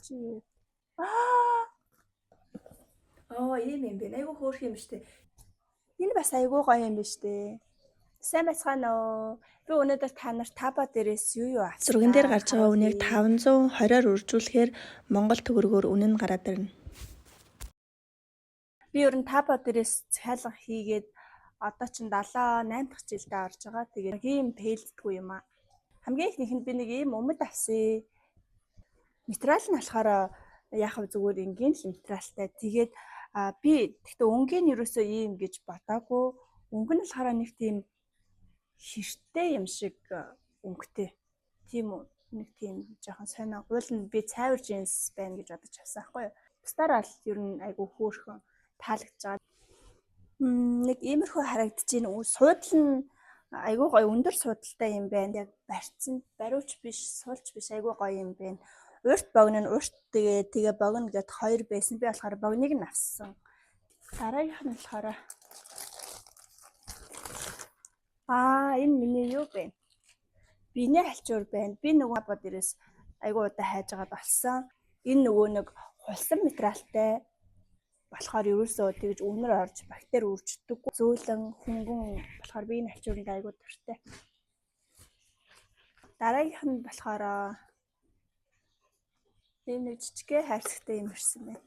Чи. Аа. Ийм юм бэ. Айгу хөөрх юм штэ. Энэ бас айгу гоё юм биш үү? Сайн байцгаана уу? Би өнөөдөр та нарт Таба дээрээс юу авсан? Зурган дээр гарч байгаа үнийг 520-оор үржүүлэхээр Монгол төгрөгөөр үнэ нь гараад ирнэ. Би ер нь Таба дээрээс цайлга хийгээд одоо ч 78 дахь жилдээ орж байгаа. Тэгээд ийм фейлдгүй юм аа. Хамгийн ихнийхэнд би нэг ийм өмд авсан. Материал нь болохоор яхав зүгээр энгийн л материалтай. Тэгээд би гэхдээ өнгийн нь ерөөсөө ийм гэж бодоагүй. Өнгө нь болохоор нэг тийм хэртэй юм шиг өнгөтэй. Тийм үү? Нэг тийм жоохон сонио. Уул нь би цайвар джинс байна гэж бодож авсан байхгүй юу? Бусдаар аль ер нь айгүй хөөрхөн таалагдж байгаа. Нэг иймэрхүү харагдаж байна. Суудлал нь айгүй гоё өндөр суудалтай юм байна. Яг барьцсан, бариуч биш, суулч биш айгүй гоё юм байна. Урт богино нь урт тэгээ богино гэд хоёр байсан. Би болохоор богиныг нь авсан. Дараагийнх нь болохоор энэ миний юу бэ? Биний халчуур байна. Би нөгөө бод дээрээс айгүй удаа хайж агаад болсон. Энэ нөгөө нэг хулсан материалтай болохоор ерөөсөө тэгж өнөр орж бактери үрждэггүй. Зөөлөн хөнгөн болохоор би энэ халчууранд айгүй дуртай. Дараагийнх нь болохоор ийм нэг жижигхэн хайрцагтай юм ирсэн байна.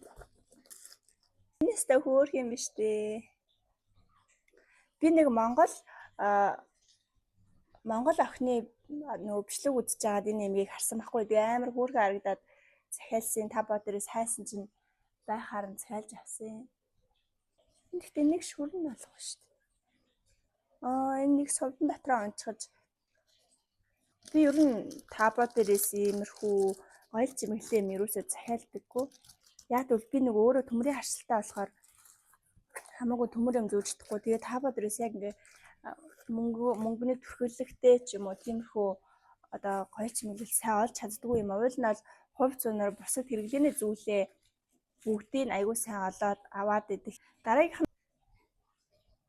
Энэстэй хөөрх юм биш үү? Би нэг Монгол охины нөгөө бичлэг үзэж байгаад энэ ямгийг харсан байхгүй. Би амар хөөрхөн харагдаад захиалсан. Таба дээрээс хайсан чинь байхаар нь цайлж авсан. Гэхдээ нэг шүрэн болох шүү дээ. Энэ нэг совдон дотроо унцгаж. Би ер нь Таба дээрээс иймэрхүү ойл чимэглээ юм ерөөсөө захиалдаггүй. Яг бол би нэг өөрөө төмрийн харшилтай болохоор хамаагүй төмөр юм зөөж чадахгүй. Тэгээ Таба дээрээс яг ингээ мөнгөний түрхэлэгтэй ч юм уу тиймэрхүү одоо гоё чимэглэл сайн олж чаддгүй юм. Уул нь бол хувь зуунаар бусад хэрэглээний зүйлээ бүгдийг нь аягүй сайн олоод аваад идэх. Дараагийнх нь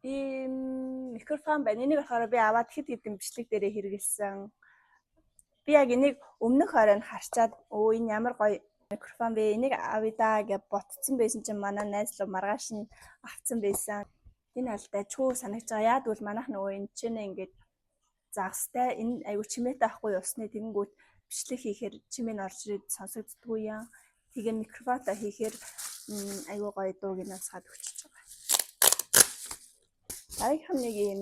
ийм микрофон байна. Энийг болохоор би аваад хэд хэдэн бичлэг дээрээ хэрэгэлсэн. Би яг энийг өмнөх оройн харчаад энэ ямар гоё микрофон бэ? Энийг авъя да гэж ботцсон байсан чинь манай найз луу маргааш нь авцсан байсан. Энэ бол дажгүй санагч байгаа. Яг бол манайх нөгөө энэ чинь ингээд загстай энэ аягүй чимээтэй ахгүй усны тэгэнгүүт бичлэг хийхээр чимээ орж ирээд сонсогддгүй юм. Тэгээ микрофонтой хийхээр аягүй гоё дууг нь сонсоод өчөж байгаа. Дараагийнх нь нэг юм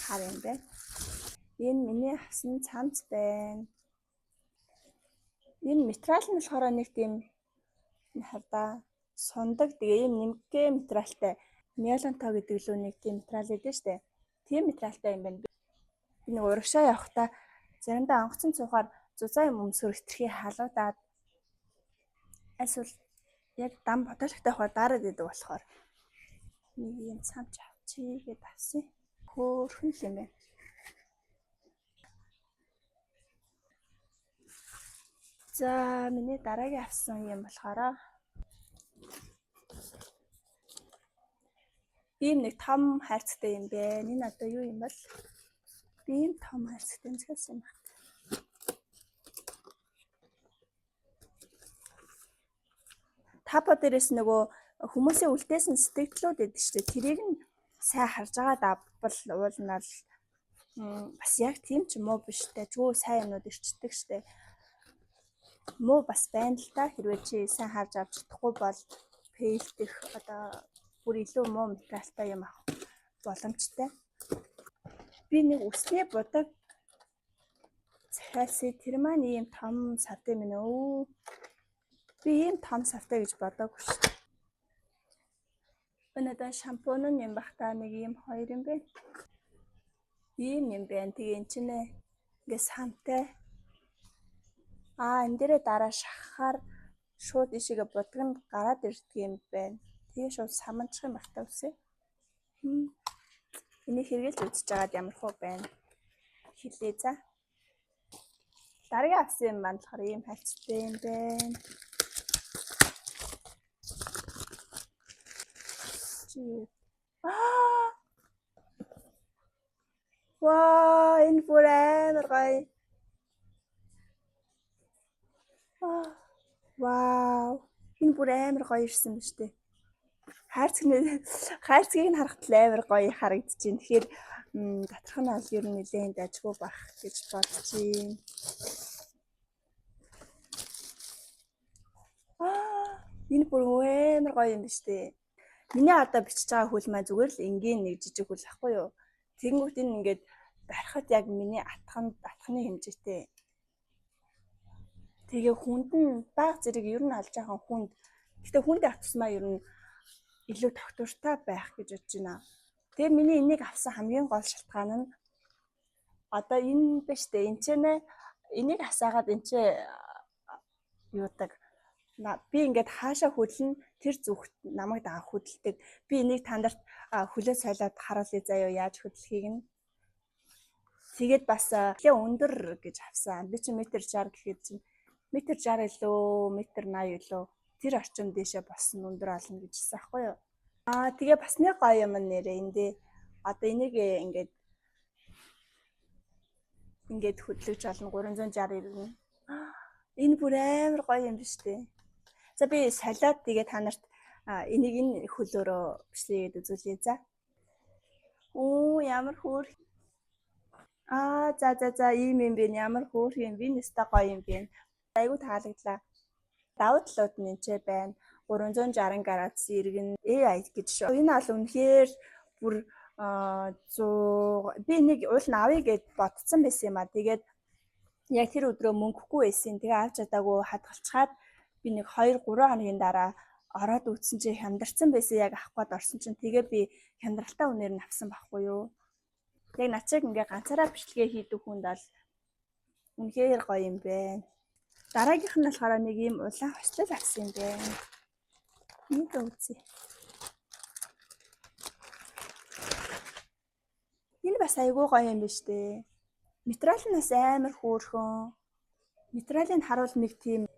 хар юм байна. Энэ миний авсан цамц байна. Энэ материал нь болохоор нэг тийм хардаа сундаг тэгээ ийм нэмгэн материалтай нейлонтой гэдэг лөө нэг тийм материал байдаг шүү дээ. Тийм материалтай юм байна. Би нэг урагшаа явахдаа заримдаа онгоцон цуухаар зузаан юм өмсгөр хэтэрхий халуудаад эсвэл яг дам бодоологтой хоо дараад идэг болохоор нэг юм цамч авчий гэдээ авсан. Хөөрхөн юм байна. За миний дараагийн авсан юм болохоор ийм нэг том хайрцагтай юм байна. Энэ одоо юу юм бол? Би ийм том хайрцагтай зэлсэн юм байна. Таба дээрээс нөгөө хүмүүсийн үлдээсэн сэтгэлдлүүд байдаг шүү дээ. Тэрийг нь сайн харж байгаа давбал уул нь бол бас яг тийм ч муу биш дажгүй сайн юмнууд ирчдэг шүү дээ. Муу бас байна л та. Хэрвээ чи сайн харж авч чадахгүй бол фейлдэх одоо бүр илүү муу материалтай юм авах боломжтой. Би нэг үсний будаг захиалсан. Тэр маань ийм том савтай юм өө. Би ийм том савтай гэж бодоогүй шүү дээ. Өнөөдөр шампунь юм бахта нэг ийм хоёр юм байна. Ийм юм байна. Тэгээ эн чинь ингээ сантай. Энэ дээрээ дараа шахахаар шууд ишигээ будаг нь гараад ирдэг юм байна. Тэгээ шууд саманчих юм бахта үсэ. Энийг хэрэгэлж үзэж байгаад ямар хөө байна. Хэлээ за. Дараагийн авсан юм маань болохоор ийм хайрцагтай юм байна. Ваа, энэ бүр амар гоё. Вау. Энэ бүр амар гоё ирсэн биз дээ. Хайрцгийг нь харахад амар гоё харагдаж байна. Тэгэхээр доторх нь бол ер нь нэлээд дажгүй байх гэж бодож байна. Энэ бүр амар гоё юм биш дээ. Миний одоо бичиж байгаа хөл маань зүгээр л энгийн нэг жижиг хөл ахгүй юу. Тэгэнгүүт энэ ингээд барихад яг миний атханы хэмжээтэй. Тэгээ хүнд нь баг зэрэг ер нь алж байгаа хүнд. Гэхдээ хүнд авчихсмаа ер нь илүү тогтвортой байх гэж бодож байна. Тэгээ миний энийг авсан хамгийн гол шалтгаан нь одоо энэ биш дээ. Энд ч нэ энийг асаагаад энэ ч юудаг. Би ингээд хаашаа хөдлөн тэр зүгт намайг даах хөдөлдөг. Би энийг тандарт хөлөө сойлоод харуулъя заяа яаж хөдлөхийг нь. Тэгээд бас өндөр гэж авсан. Би чи метр 60 гэхэд чинь метр 60 илүү, метр 80 илүү. Тэр орчим дэшээ болсон өндөр олно гэж хэлсэн байхгүй юу? Тэгээ бас нэг гоё юм нэрээ эндээ. Одоо энийг ингээд хөдлөж олно 360 ирнэ. Энэ бүр амар гоё юм биш үү? За би солиод тэгээ та нарт энийг энэ хөлөөрөө бичлэгээд үзүүлье за. Ямар хөөр. За ийм юм бэ. Ямар хөөр юм бэ? Нэстэ гоё юм бэ. Айгу таалагдлаа. Давуу талууд нь энэ ч байна. 360 градус иргэн AI гэж шүү. Энэ бол үнэхээр бүр 100 би нэг уул нь авъя гэд бодсон байсан юм аа. Тэгээд яг тэр өдрөө мөнгөгүй байсан. Тэгээ авч чадаагүй хадгалцгаад би нэг 2-3 хоногийн дараа ороод үтсэн чи хямдарсан байсан. Яг авах гээд орсон чинь тэгээ би хямдралтай үнээр нь авсан байхгүй юу. Яг начиг ингээ ганцаараа бичлэгээ хийдэг хүнд бол үнэхээр гоё юм байна. Дараагийнх нь болохоор нэг юм улаан хослол авсан юм байна. Нэг үзье. Энэ бас айгүй гоё юм биш үү? Материал нь бас амар хөөрхөн. Материалыг харуул нэг тийм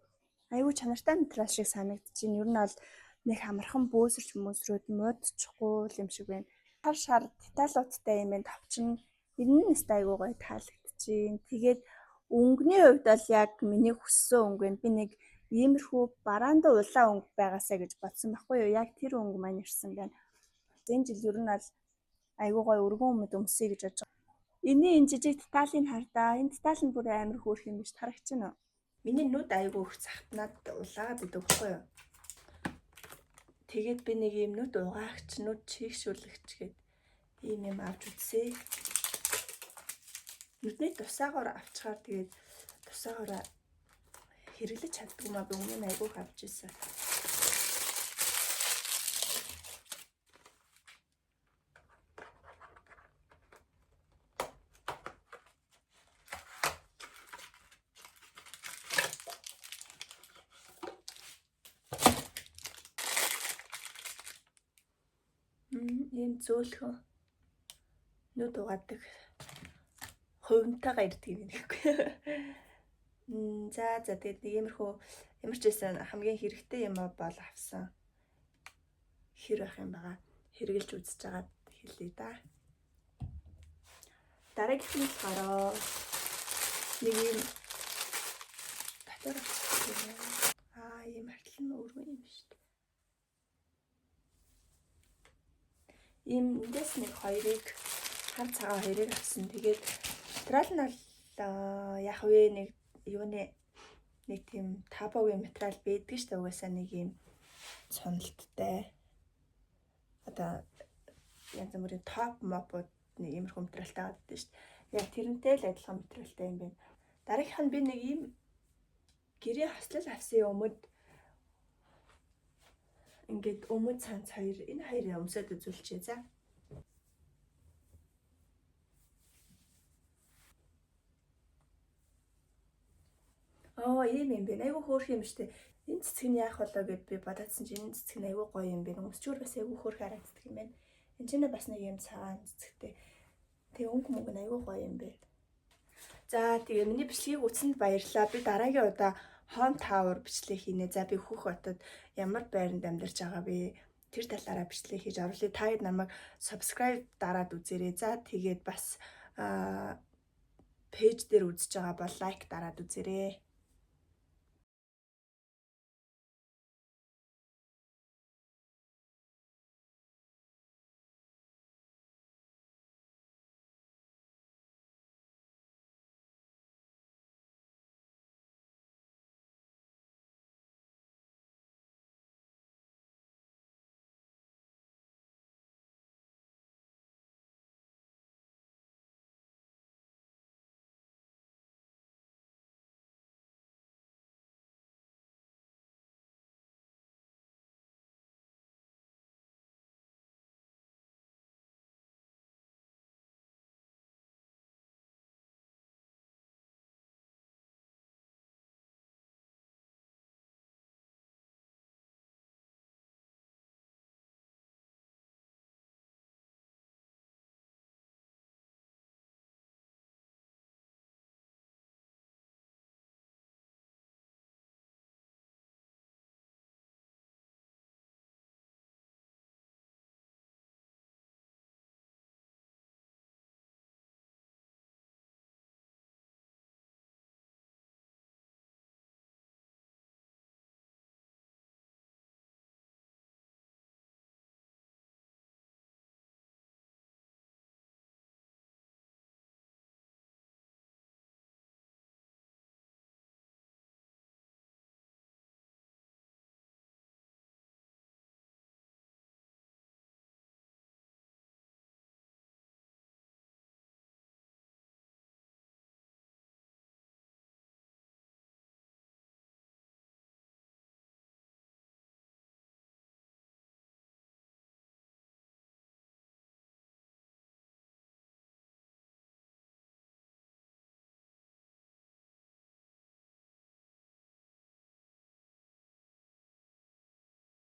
айгүй чанартай материал шиг санагдчих. Ер нь бол нэг хамархан бөөсөрч мөсрөөд муудчихгүй юм шиг байна. Шар деталуудтай юм байна. Товчон энэ нь нэст айгүй гоё таалагдчихээн. Тэгээд өнгөний хувьд бол яг миний хүссэн өнгө байна. Би нэг иймэрхүү бараанда улаан өнгө байгаасаа гэж бодсон байхгүй юу? Яг тэр өнгө маань ирсэн байна. Энэ жил ер нь бол айгүй гоё өргөн өмд өмсөе гэж бодож байгаа. Энэ жижиг деталийг хардаа. Энэ детал нь бүр амар хөөрх юм биш тарагч нь. Миний нүд айгүй их захтнаад улаагаад идэв байхгүй юу? Тэгээд би нэг юм нүд угаагч, нүд чийгшүүлэгч гээд ийм юм авч үзье. Нүдний тусаагаар авчгаар тэгээд тусаагаараа хэрэглэж чаддаг юм аа би өмнө нь айгүй авч ирсэн. Ийм зөөлхөн нүд угаадаг хувимтайгаа ирдэг юм гэхгүй. За тэгээд нэг ямар ч байсан хамгийн хэрэгтэй юм бол авсан. Хэр байх юм байгаа. Хэрглэж үзэж байгаад хэлье да. Дараагийнх нь болохоор нэг юм дотор ийм артлан өргөн юм шүү дээ. Ийм эндээс нэг хоёрыг хар цагаан хоёрыг авсан. Тэгээд материал нь бол яг вэ нэг юуны нэг тийм табогийн материал байдаг шүү дээ. Угаасаа нэг юм цонолттой. Одоо янз бүрийн топ мопууд нэг иймэрхүү материалтай байдаг шүү дээ. Яг тэрнтэй л адилхан материалтай юм байна. Дараагийнх нь би нэг ийм гэрээ хослол авсан өмд ингээд өмд цанц хоёр энэ хоёрыг өмсөд үзүүлчихье за. Ийм юм байна. Айгүй хөөрх юм шүү дээ. Энэ цэцэг нь яах болоо гэд би бодоодсэн чинь энэ цэцэг нь айгүй гоё юм байна. Өмсчүүр бас айгүй хөөрх харагддаг юм байна. Энд чинь бас нэг юм цагаан цэцэгтэй. Тэгээ өнгө нь айгүй гоё юм байна. За тэгээ миний бичлэгийг үзсэнд баярлалаа. Би дараагийн удаа Home Tower бичлэг хийнэ. За би Хөх хотод ямар байранд амьдарч байгаа бэ? Тэр талаараа бичлэг хийж оруулъя. Та хэд намайг subscribe дараад үзээрэй. За тэгээд бас пэйж дээр үзэж байгаа бол лайк дараад үзээрэй.